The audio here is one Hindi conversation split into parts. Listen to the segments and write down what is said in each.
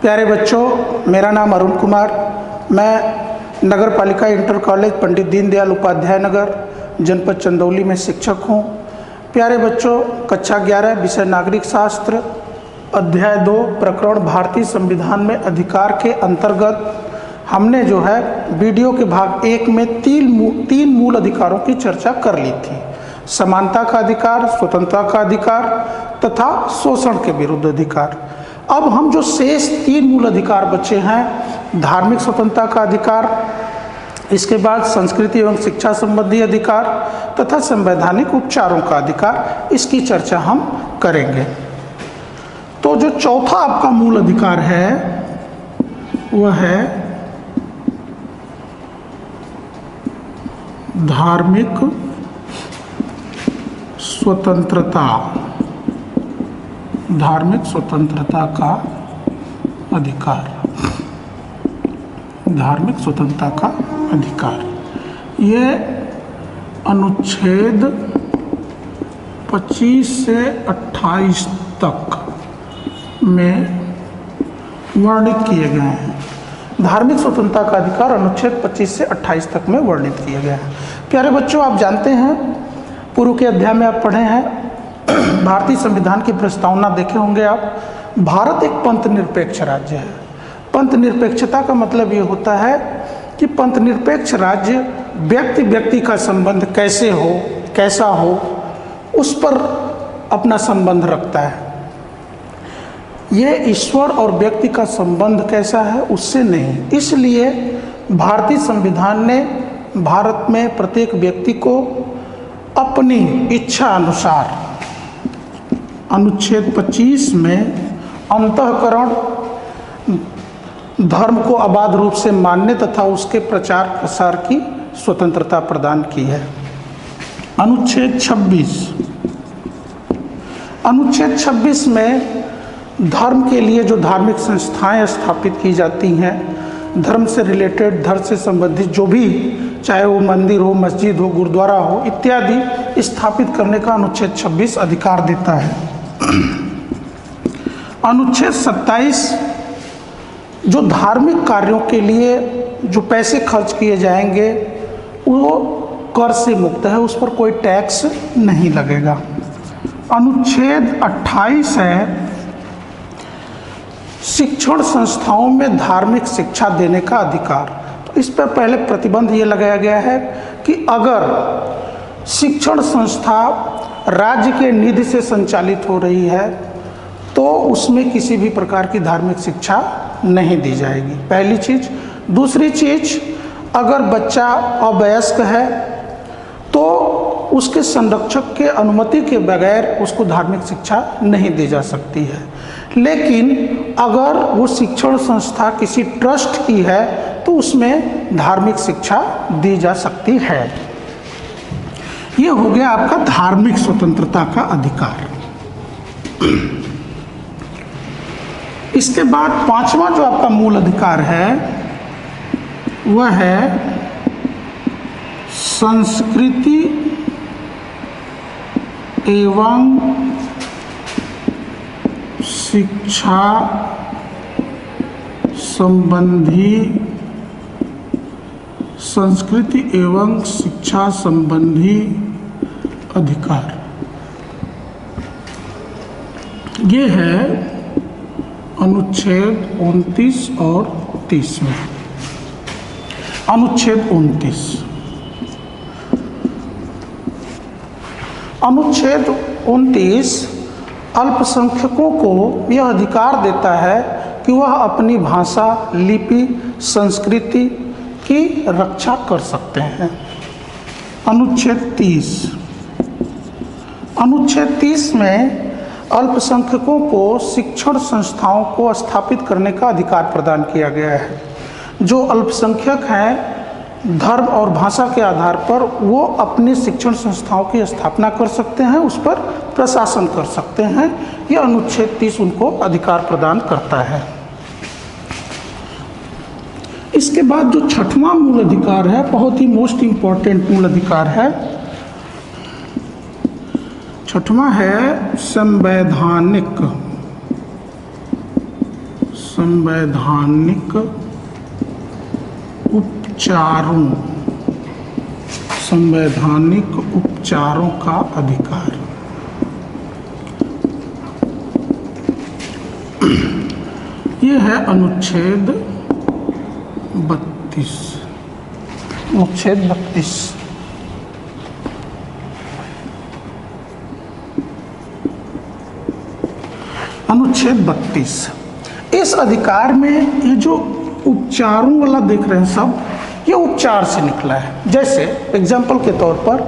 प्यारे बच्चों, मेरा नाम अरुण कुमार। मैं नगर पालिका इंटर कॉलेज पंडित दीनदयाल उपाध्याय नगर जनपद चंदौली में शिक्षक हूँ। प्यारे बच्चों, कक्षा 11 विषय नागरिक शास्त्र अध्याय 2 प्रकरण भारतीय संविधान में अधिकार के अंतर्गत हमने जो है वीडियो के भाग 1 में तीन मूल अधिकारों की चर्चा कर ली थी। समानता का अधिकार, स्वतंत्रता का अधिकार तथा शोषण के विरुद्ध अधिकार। अब हम जो शेष 3 मूल अधिकार बचे हैं, धार्मिक स्वतंत्रता का अधिकार, इसके बाद संस्कृति एवं शिक्षा संबंधी अधिकार तथा संवैधानिक उपचारों का अधिकार, इसकी चर्चा हम करेंगे। तो जो चौथा आपका मूल अधिकार है वह है धार्मिक स्वतंत्रता। धार्मिक स्वतंत्रता का अधिकार। धार्मिक स्वतंत्रता का अधिकार ये अनुच्छेद 25 से 28 तक में वर्णित किए गए हैं। धार्मिक स्वतंत्रता का अधिकार अनुच्छेद 25 से 28 तक में वर्णित किए गए हैं। प्यारे बच्चों, आप जानते हैं, पूर्व के अध्याय में आप पढ़े हैं, भारतीय संविधान की प्रस्तावना देखे होंगे आप। भारत एक पंथ निरपेक्ष राज्य है। पंथ निरपेक्षता का मतलब ये होता है कि पंथ निरपेक्ष राज्य व्यक्ति व्यक्ति का संबंध कैसे हो, कैसा हो, उस पर अपना संबंध रखता है। ये ईश्वर और व्यक्ति का संबंध कैसा है उससे नहीं। इसलिए भारतीय संविधान ने भारत में प्रत्येक व्यक्ति को अपनी इच्छा अनुसार अनुच्छेद 25 में अंतःकरण धर्म को अबाध रूप से मानने तथा उसके प्रचार प्रसार की स्वतंत्रता प्रदान की है। अनुच्छेद 26 में धर्म के लिए जो धार्मिक संस्थाएं स्थापित की जाती हैं, धर्म से रिलेटेड, धर्म से संबंधित जो भी, चाहे वो मंदिर हो, मस्जिद हो, गुरुद्वारा हो इत्यादि, स्थापित करने का अनुच्छेद 26 अधिकार देता है। अनुच्छेद 27 जो धार्मिक कार्यों के लिए जो पैसे खर्च किए जाएंगे वो कर से मुक्त है, उस पर कोई टैक्स नहीं लगेगा। अनुच्छेद 28 है शिक्षण संस्थाओं में धार्मिक शिक्षा देने का अधिकार। तो इस पर पहले प्रतिबंध ये लगाया गया है कि अगर शिक्षण संस्था राज्य के निधि से संचालित हो रही है तो उसमें किसी भी प्रकार की धार्मिक शिक्षा नहीं दी जाएगी, पहली चीज़। दूसरी चीज़, अगर बच्चा अवयस्क है तो उसके संरक्षक के अनुमति के बगैर उसको धार्मिक शिक्षा नहीं दी जा सकती है। लेकिन अगर वो शिक्षण संस्था किसी ट्रस्ट की है तो उसमें धार्मिक शिक्षा दी जा सकती है। ये हो गया आपका धार्मिक स्वतंत्रता का अधिकार। इसके बाद 5वां जो आपका मूल अधिकार है वह है संस्कृति एवं शिक्षा संबंधी, संस्कृति एवं शिक्षा संबंधी अधिकार। ये है अनुच्छेद 29 और 30 में। अनुच्छेद 29, अनुच्छेद 29 अल्पसंख्यकों को यह अधिकार देता है कि वह अपनी भाषा, लिपि, संस्कृति की रक्षा कर सकते हैं। अनुच्छेद 30, अनुच्छेद 30 में अल्पसंख्यकों को शिक्षण संस्थाओं को स्थापित करने का अधिकार प्रदान किया गया है। जो अल्पसंख्यक हैं, धर्म और भाषा के आधार पर वो अपनी शिक्षण संस्थाओं की स्थापना कर सकते हैं, उस पर प्रशासन कर सकते हैं। यह अनुच्छेद 30 उनको अधिकार प्रदान करता है। इसके बाद जो 6वां मूल अधिकार है, बहुत ही मोस्ट इम्पॉर्टेंट मूल अधिकार है, 6वां है संवैधानिक संवैधानिक उपचारों, संवैधानिक उपचारों का अधिकार। ये है अनुच्छेद 32। अनुच्छेद 32। अनुच्छेद 32 इस अधिकार में ये जो उपचारों वाला देख रहे हैं सब, ये उपचार से निकला है। जैसे एग्जाम्पल के तौर पर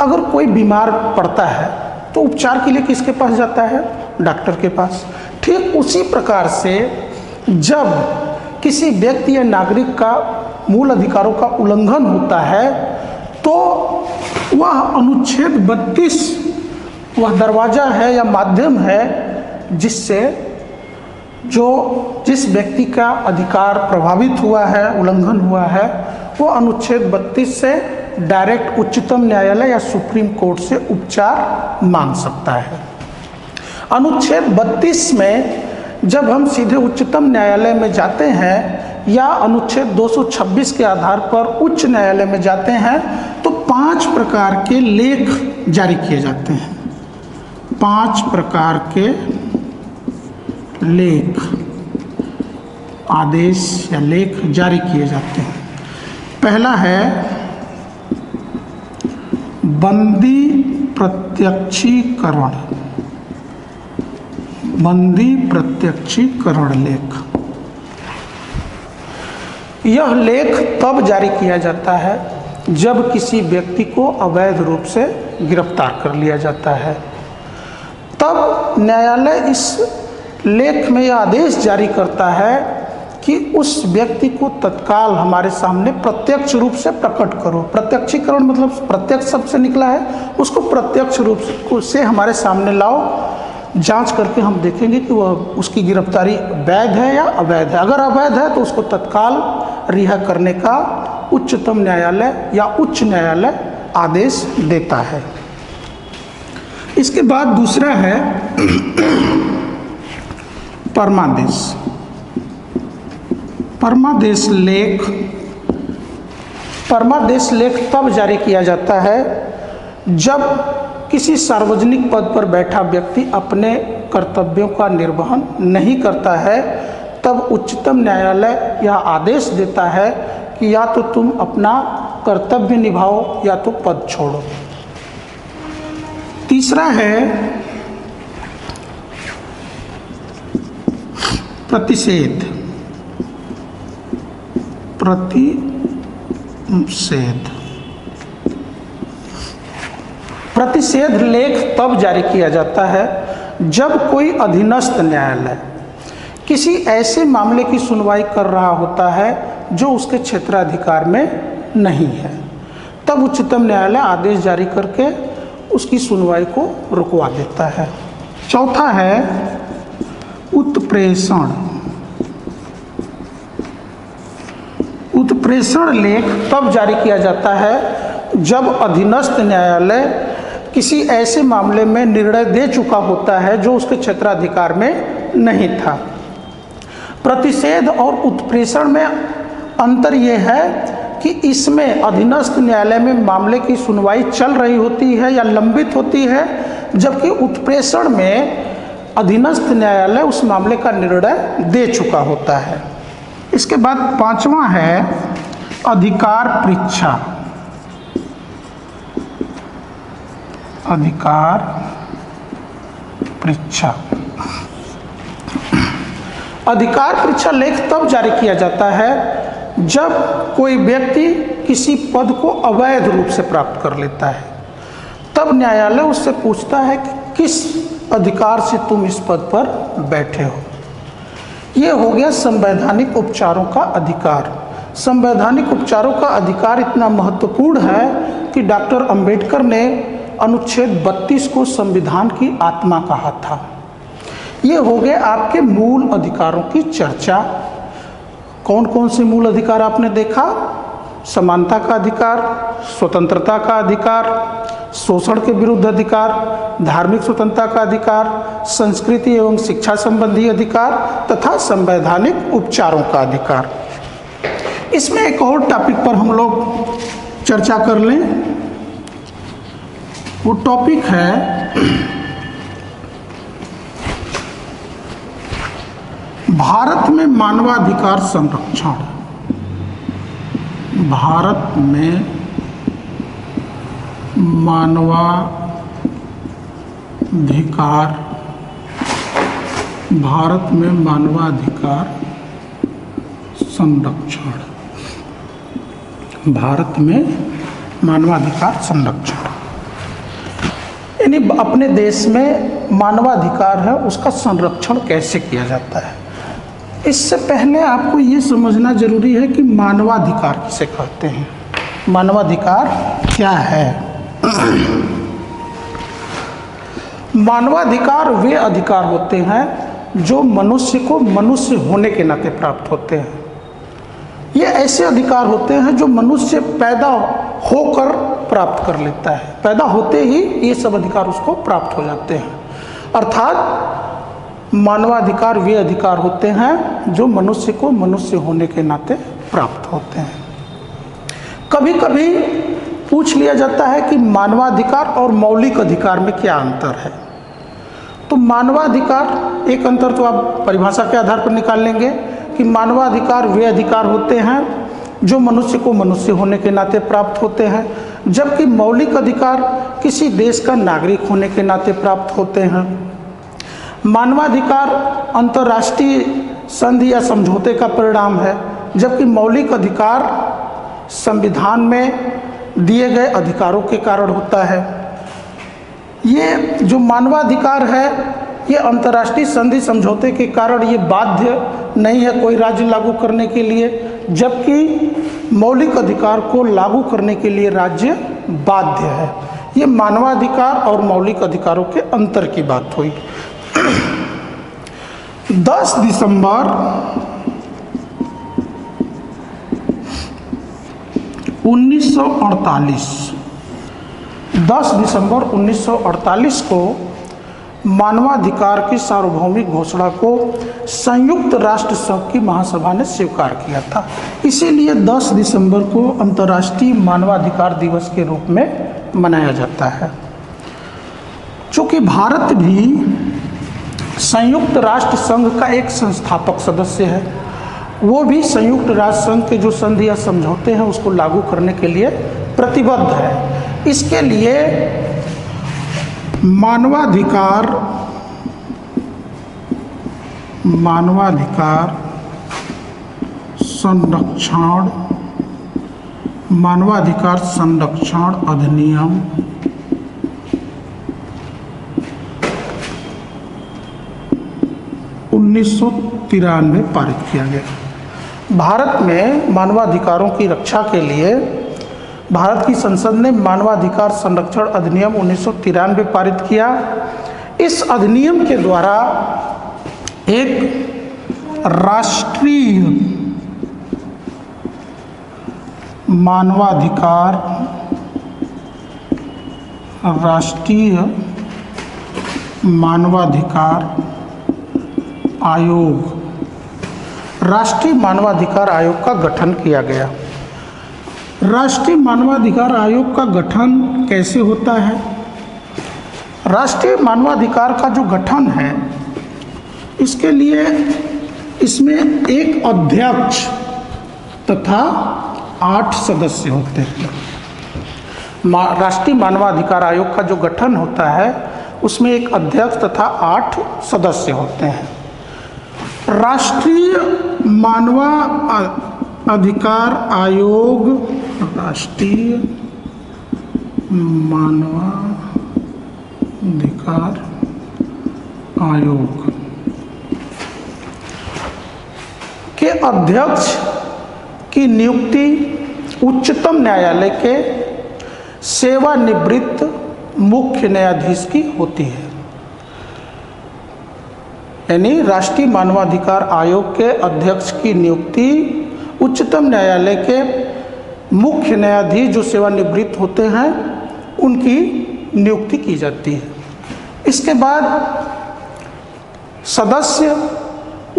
अगर कोई बीमार पड़ता है तो उपचार के लिए किसके पास जाता है? डॉक्टर के पास। ठीक उसी प्रकार से जब किसी व्यक्ति या नागरिक का मूल अधिकारों का उल्लंघन होता है तो वह अनुच्छेद 32 वह दरवाजा है या माध्यम है जिससे जिस व्यक्ति का अधिकार प्रभावित हुआ है, उल्लंघन हुआ है, वो अनुच्छेद 32 से डायरेक्ट उच्चतम न्यायालय या सुप्रीम कोर्ट से उपचार मांग सकता है। अनुच्छेद 32 में जब हम सीधे उच्चतम न्यायालय में जाते हैं या अनुच्छेद 226 के आधार पर उच्च न्यायालय में जाते हैं तो 5 प्रकार के लेख जारी किए जाते हैं। 5 प्रकार के लेख, आदेश या लेख जारी किए जाते हैं। पहला है बंदी प्रत्यक्षीकरण, बंदी प्रत्यक्षीकरण लेख। यह लेख तब जारी किया जाता है जब किसी व्यक्ति को अवैध रूप से गिरफ्तार कर लिया जाता है। तब न्यायालय इस लेख में यह आदेश जारी करता है कि उस व्यक्ति को तत्काल हमारे सामने प्रत्यक्ष रूप से प्रकट करो। प्रत्यक्षीकरण मतलब प्रत्यक्ष शब्द से निकला है, उसको प्रत्यक्ष रूप से हमारे सामने लाओ। जांच करके हम देखेंगे कि वह उसकी गिरफ्तारी वैध है या अवैध है। अगर अवैध है तो उसको तत्काल रिहा करने का उच्चतम न्यायालय या उच्च न्यायालय आदेश देता है। इसके बाद दूसरा है परमादेश। परमादेश लेख, परमादेश लेख तब जारी किया जाता है जब किसी सार्वजनिक पद पर बैठा व्यक्ति अपने कर्तव्यों का निर्वहन नहीं करता है। तब उच्चतम न्यायालय यह आदेश देता है कि या तो तुम अपना कर्तव्य निभाओ या तो पद छोड़ो। तीसरा है प्रतिषेध, प्रतिषेध। प्रतिषेध लेख तब जारी किया जाता है जब कोई अधीनस्थ न्यायालय किसी ऐसे मामले की सुनवाई कर रहा होता है जो उसके क्षेत्राधिकार में नहीं है। तब उच्चतम न्यायालय आदेश जारी करके उसकी सुनवाई को रुकवा देता है। चौथा है उत्प्रेषण। उत्प्रेषण लेख तब जारी किया जाता है जब अधीनस्थ न्यायालय किसी ऐसे मामले में निर्णय दे चुका होता है जो उसके क्षेत्राधिकार में नहीं था। प्रतिषेध और उत्प्रेषण में अंतर यह है कि इसमें अधीनस्थ न्यायालय में मामले की सुनवाई चल रही होती है या लंबित होती है, जबकि उत्प्रेषण में अधीनस्थ न्यायालय उस मामले का निर्णय दे चुका होता है। इसके बाद पांचवा है अधिकार परीक्षा। अधिकार परीक्षा। अधिकार परीक्षा लेख तब जारी किया जाता है जब कोई व्यक्ति किसी पद को अवैध रूप से प्राप्त कर लेता है। तब न्यायालय उससे पूछता है कि किस अधिकार से तुम इस पद पर बैठे हो। ये हो गया संवैधानिक उपचारों का अधिकार। संवैधानिक उपचारों का अधिकार इतना महत्वपूर्ण है कि डॉक्टर अंबेडकर ने अनुच्छेद 32 को संविधान की आत्मा कहा था। ये हो गए आपके मूल अधिकारों की चर्चा। कौन कौन से मूल अधिकार आपने देखा? समानता का अधिकार, स्वतंत्रता का अधिकार, शोषण के विरुद्ध अधिकार, धार्मिक स्वतंत्रता का अधिकार, संस्कृति एवं शिक्षा संबंधी अधिकार तथा संवैधानिक उपचारों का अधिकार। इसमें एक और टॉपिक पर हम लोग चर्चा कर लें। वो टॉपिक है भारत में मानवाधिकार संरक्षण। भारत में मानवाधिकार, भारत में मानवाधिकार संरक्षण, भारत में मानवाधिकार संरक्षण यानी अपने देश में मानवाधिकार है उसका संरक्षण कैसे किया जाता है। इससे पहले आपको ये समझना जरूरी है कि मानवाधिकार किसे कहते हैं, मानवाधिकार क्या है। मानवाधिकार वे अधिकार होते हैं जो मनुष्य को मनुष्य होने के नाते प्राप्त होते हैं। ये ऐसे अधिकार होते हैं जो मनुष्य पैदा होकर प्राप्त कर लेता है, पैदा होते ही ये सब अधिकार उसको प्राप्त हो जाते हैं। अर्थात मानवाधिकार वे अधिकार होते हैं जो मनुष्य को मनुष्य होने के नाते प्राप्त होते हैं। कभी कभी पूछ लिया जाता है कि मानवाधिकार और मौलिक अधिकार में क्या अंतर है। तो मानवाधिकार, एक अंतर तो आप परिभाषा के आधार पर निकाल लेंगे कि मानवाधिकार वे अधिकार होते हैं जो मनुष्य को मनुष्य होने के नाते प्राप्त होते हैं, जबकि मौलिक अधिकार किसी देश का नागरिक होने के नाते प्राप्त होते हैं। मानवाधिकार अंतर्राष्ट्रीय संधि या समझौते का परिणाम है, जबकि मौलिक अधिकार संविधान में दिए गए अधिकारों के कारण होता है। ये जो मानवाधिकार है ये अंतर्राष्ट्रीय संधि समझौते के कारण ये बाध्य नहीं है कोई राज्य लागू करने के लिए, जबकि मौलिक अधिकार को लागू करने के लिए राज्य बाध्य है। ये मानवाधिकार और मौलिक अधिकारों के अंतर की बात हुई। 10 दिसंबर 1948 को मानवाधिकार की सार्वभौमिक घोषणा को संयुक्त राष्ट्र संघ की महासभा ने स्वीकार किया था। इसीलिए 10 दिसंबर को अंतर्राष्ट्रीय मानवाधिकार दिवस के रूप में मनाया जाता है। चूँकि भारत भी संयुक्त राष्ट्र संघ का एक संस्थापक सदस्य है, वो भी संयुक्त राष्ट्र संघ के जो संधि या समझौते हैं उसको लागू करने के लिए प्रतिबद्ध है। इसके लिए मानवाधिकार संरक्षण अधिनियम 1993 पारित किया गया। भारत में मानवाधिकारों की रक्षा के लिए भारत की संसद ने मानवाधिकार संरक्षण अधिनियम 1993 पारित किया। इस अधिनियम के द्वारा एक राष्ट्रीय मानवाधिकार आयोग का गठन किया गया। राष्ट्रीय मानवाधिकार आयोग का गठन कैसे होता है? राष्ट्रीय मानवाधिकार का जो गठन है इसके लिए इसमें एक अध्यक्ष तथा 8 सदस्य होते हैं। राष्ट्रीय मानवाधिकार आयोग का जो गठन होता है उसमें एक अध्यक्ष तथा 8 सदस्य होते हैं। राष्ट्रीय मानवाधिकार आयोग के अध्यक्ष की नियुक्ति उच्चतम न्यायालय के सेवानिवृत्त मुख्य न्यायाधीश की होती है। यानी राष्ट्रीय मानवाधिकार आयोग के अध्यक्ष की नियुक्ति उच्चतम न्यायालय के मुख्य न्यायाधीश जो सेवानिवृत्त होते हैं उनकी नियुक्ति की जाती है। इसके बाद सदस्य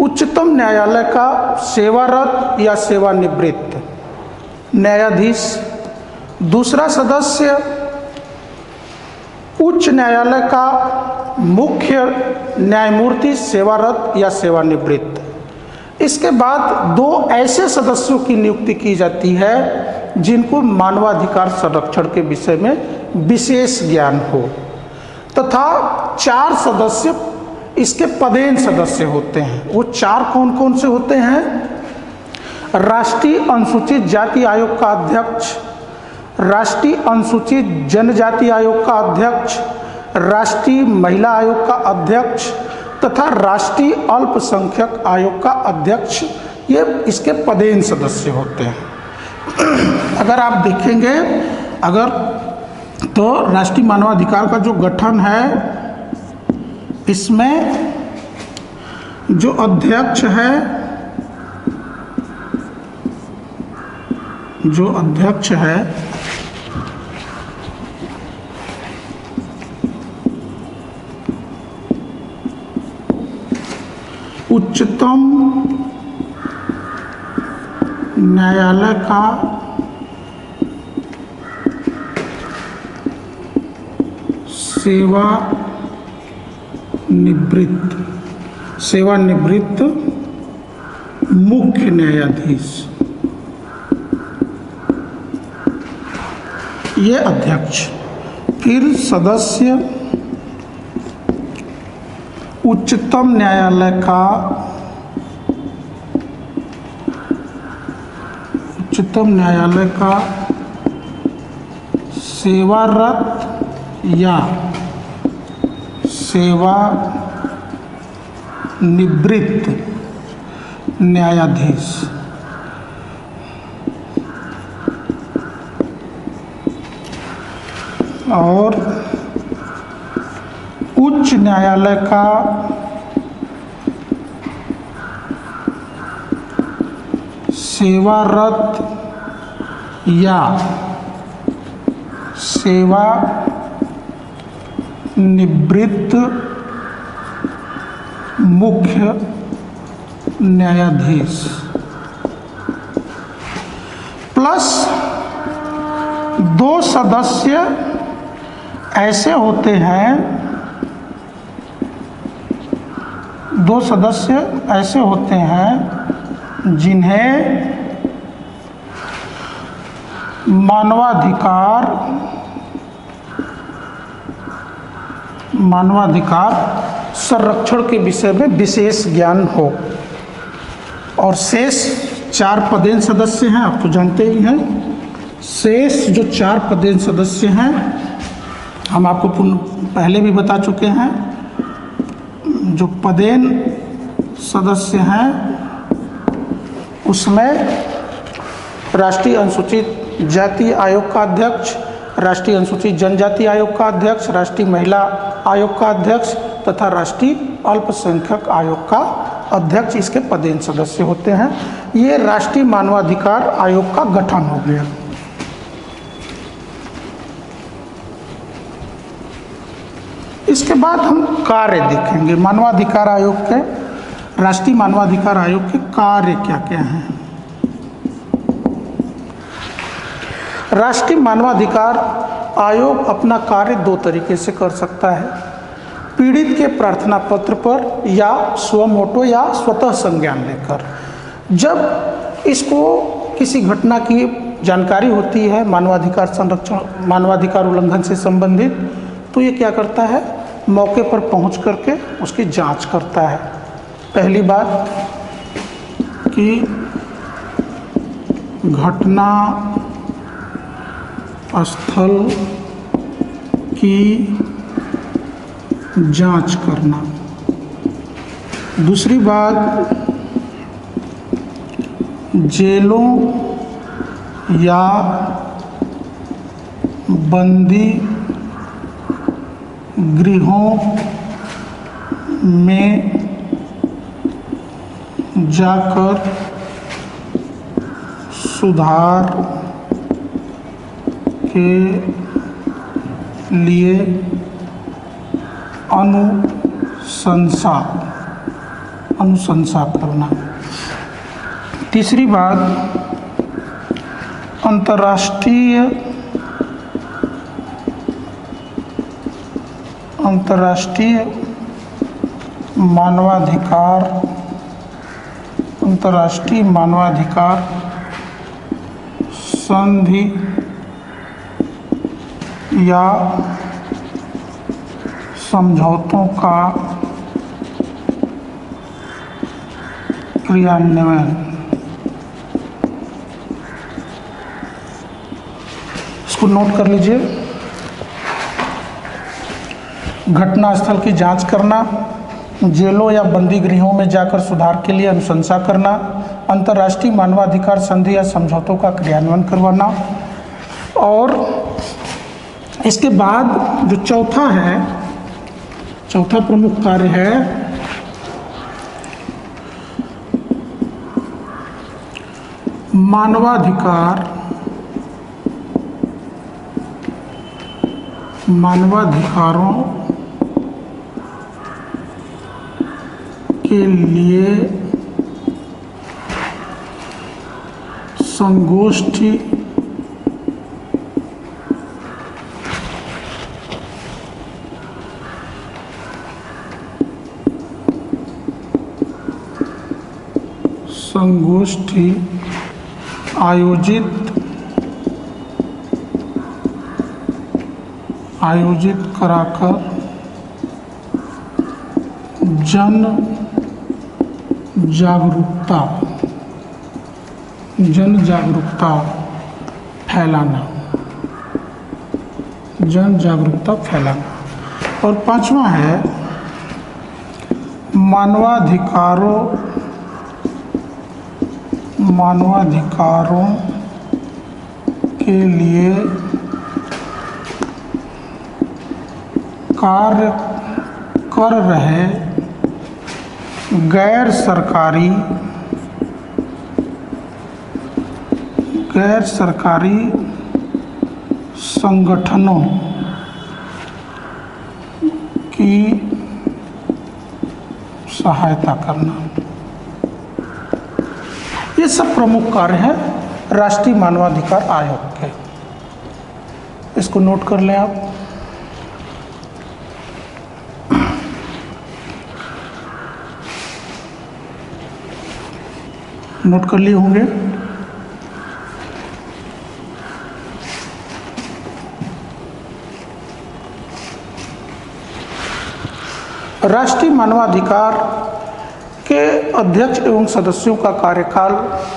उच्चतम न्यायालय का सेवारत या सेवानिवृत्त न्यायाधीश। दूसरा सदस्य उच्च न्यायालय का मुख्य न्यायमूर्ति सेवारत या सेवानिवृत्त। इसके बाद 2 ऐसे सदस्यों की नियुक्ति की जाती है जिनको मानवाधिकार संरक्षण के विषय में विशेष ज्ञान हो, तथा 4 सदस्य इसके पदेन सदस्य होते हैं। वो 4 कौन कौन से होते हैं? राष्ट्रीय अनुसूचित जाति आयोग का अध्यक्ष, राष्ट्रीय अनुसूचित जनजाति आयोग का अध्यक्ष, राष्ट्रीय महिला आयोग का अध्यक्ष तथा राष्ट्रीय अल्पसंख्यक आयोग का अध्यक्ष। ये इसके पदेन सदस्य होते हैं। अगर आप देखेंगे तो राष्ट्रीय मानवाधिकार का जो गठन है, इसमें जो अध्यक्ष है, उच्चतम न्यायालय का सेवानिवृत्त मुख्य न्यायाधीश, ये अध्यक्ष। फिर सदस्य उच्चतम न्यायालय का सेवारत या सेवानिवृत्त न्यायाधीश। और उच्च न्यायालय का सेवारत या सेवानिवृत्त मुख्य न्यायाधीश प्लस 2 सदस्य ऐसे होते हैं, 2 सदस्य ऐसे होते हैं जिन्हें मानवाधिकार संरक्षण के विषय में विशेष ज्ञान हो। और शेष 4 पदेन सदस्य हैं, आप तो जानते ही हैं। शेष जो 4 पदेन सदस्य हैं, हम आपको पहले भी बता चुके हैं। जो पदेन सदस्य हैं उसमें राष्ट्रीय अनुसूचित जाति आयोग का अध्यक्ष, राष्ट्रीय अनुसूचित जनजाति आयोग का अध्यक्ष, राष्ट्रीय महिला आयोग का अध्यक्ष तथा राष्ट्रीय अल्पसंख्यक आयोग का अध्यक्ष इसके पदेन सदस्य होते हैं। ये राष्ट्रीय मानवाधिकार आयोग का गठन हो गया। इसके बाद हम कार्य देखेंगे मानवाधिकार आयोग के, राष्ट्रीय मानवाधिकार आयोग के कार्य क्या क्या हैं। राष्ट्रीय मानवाधिकार आयोग अपना कार्य 2 तरीके से कर सकता है। पीड़ित के प्रार्थना पत्र पर या स्वमोटो या स्वतः संज्ञान लेकर। जब इसको किसी घटना की जानकारी होती है मानवाधिकार संरक्षण, मानवाधिकार उल्लंघन से संबंधित, तो ये क्या करता है, मौके पर पहुंच करके उसकी जांच करता है। पहली बात कि घटना स्थल की जांच करना। दूसरी बात, जेलों या बंदी गृहों में जाकर सुधार के लिए अनुशंसा करना। तीसरी बात, अंतर्राष्ट्रीय मानवाधिकार संधि या समझौतों का क्रियान्वयन। इसको नोट कर लीजिए। घटनास्थल की जांच करना, जेलों या बंदी गृहों में जाकर सुधार के लिए अनुशंसा करना, अंतर्राष्ट्रीय मानवाधिकार संधि या समझौतों का क्रियान्वयन करवाना। और इसके बाद जो चौथा प्रमुख कार्य है मानवाधिकारों के लिए संगोष्ठी आयोजित कराकर जन जागरूकता फैलाना। और पांचवा है मानवाधिकारों के लिए कार्य कर रहे गैर सरकारी संगठनों की सहायता करना। ये सब प्रमुख कार्य हैं राष्ट्रीय मानवाधिकार आयोग के। इसको नोट कर लें आप। नोट कर लिए होंगे। राष्ट्रीय मानवाधिकार के अध्यक्ष एवं सदस्यों का कार्यकाल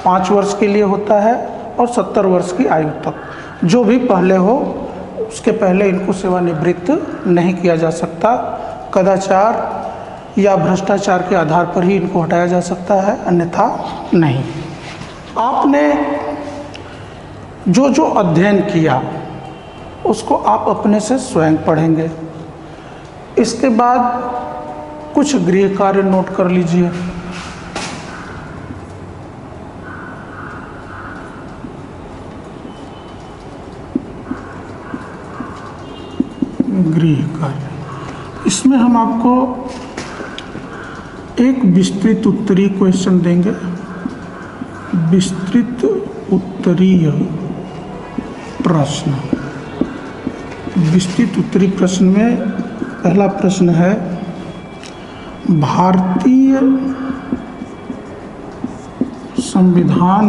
5 वर्ष के लिए होता है और 70 वर्ष की आयु तक। जो भी पहले हो उसके पहले इनको सेवानिवृत्त नहीं किया जा सकता। कदाचार या भ्रष्टाचार के आधार पर ही इनको हटाया जा सकता है, अन्यथा नहीं। आपने जो अध्ययन किया उसको आप अपने से स्वयं पढ़ेंगे। इसके बाद कुछ गृह कार्य नोट कर लीजिए। गृह कार्य, इसमें हम आपको एक विस्तृत उत्तरीय क्वेश्चन देंगे। विस्तृत उत्तरीय प्रश्न। विस्तृत उत्तरीय प्रश्न में पहला प्रश्न है, भारतीय संविधान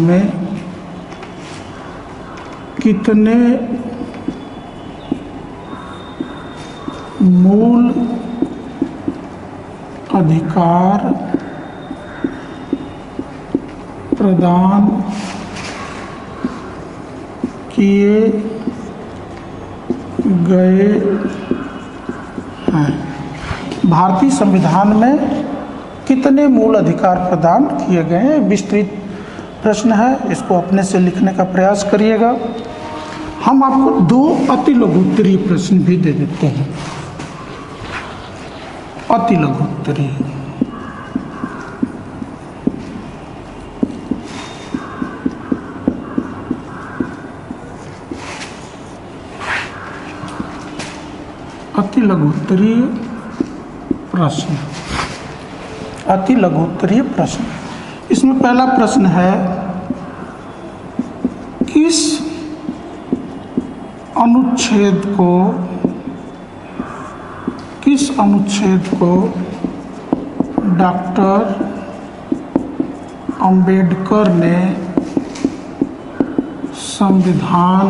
में कितने मूल अधिकार प्रदान किए गए हैं? भारतीय संविधान में कितने मूल अधिकार प्रदान किए गए हैं? विस्तृत प्रश्न है, इसको अपने से लिखने का प्रयास करिएगा। हम आपको 2 अति लघु उत्तरीय प्रश्न भी दे देते हैं। अति लघु उत्तरीय। लघुत्तरीय प्रश्न। अति लघुत्तरीय प्रश्न। इसमें पहला प्रश्न है, किस अनुच्छेद को डॉक्टर अंबेडकर ने संविधान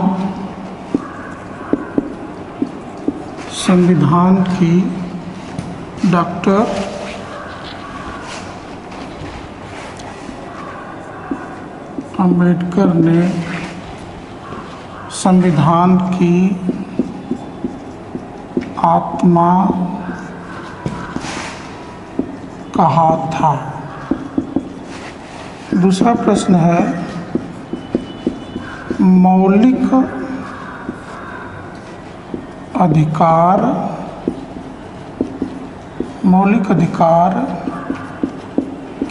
की डॉक्टर अंबेडकर ने संविधान की आत्मा कहा था। दूसरा प्रश्न है, मौलिक अधिकार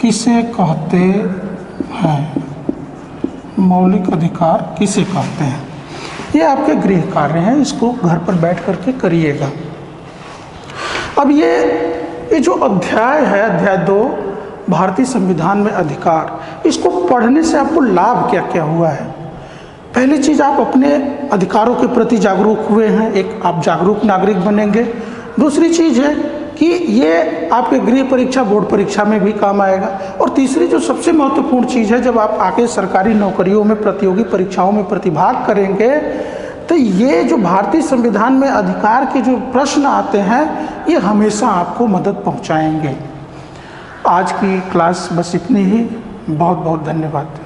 किसे कहते हैं? मौलिक अधिकार किसे कहते हैं? ये आपके गृह कार्य हैं, इसको घर पर बैठ करके करिएगा। अब ये जो अध्याय है, अध्याय 2 भारतीय संविधान में अधिकार, इसको पढ़ने से आपको लाभ क्या क्या हुआ है? पहली चीज़, आप अपने अधिकारों के प्रति जागरूक हुए हैं, एक आप जागरूक नागरिक बनेंगे। दूसरी चीज़ है कि ये आपके गृह परीक्षा, बोर्ड परीक्षा में भी काम आएगा। और तीसरी जो सबसे महत्वपूर्ण चीज़ है, जब आप आगे सरकारी नौकरियों में, प्रतियोगी परीक्षाओं में प्रतिभाग करेंगे, तो ये जो भारतीय संविधान में अधिकार के जो प्रश्न आते हैं, ये हमेशा आपको मदद पहुंचाएंगे। आज की क्लास बस इतनी ही। बहुत बहुत धन्यवाद।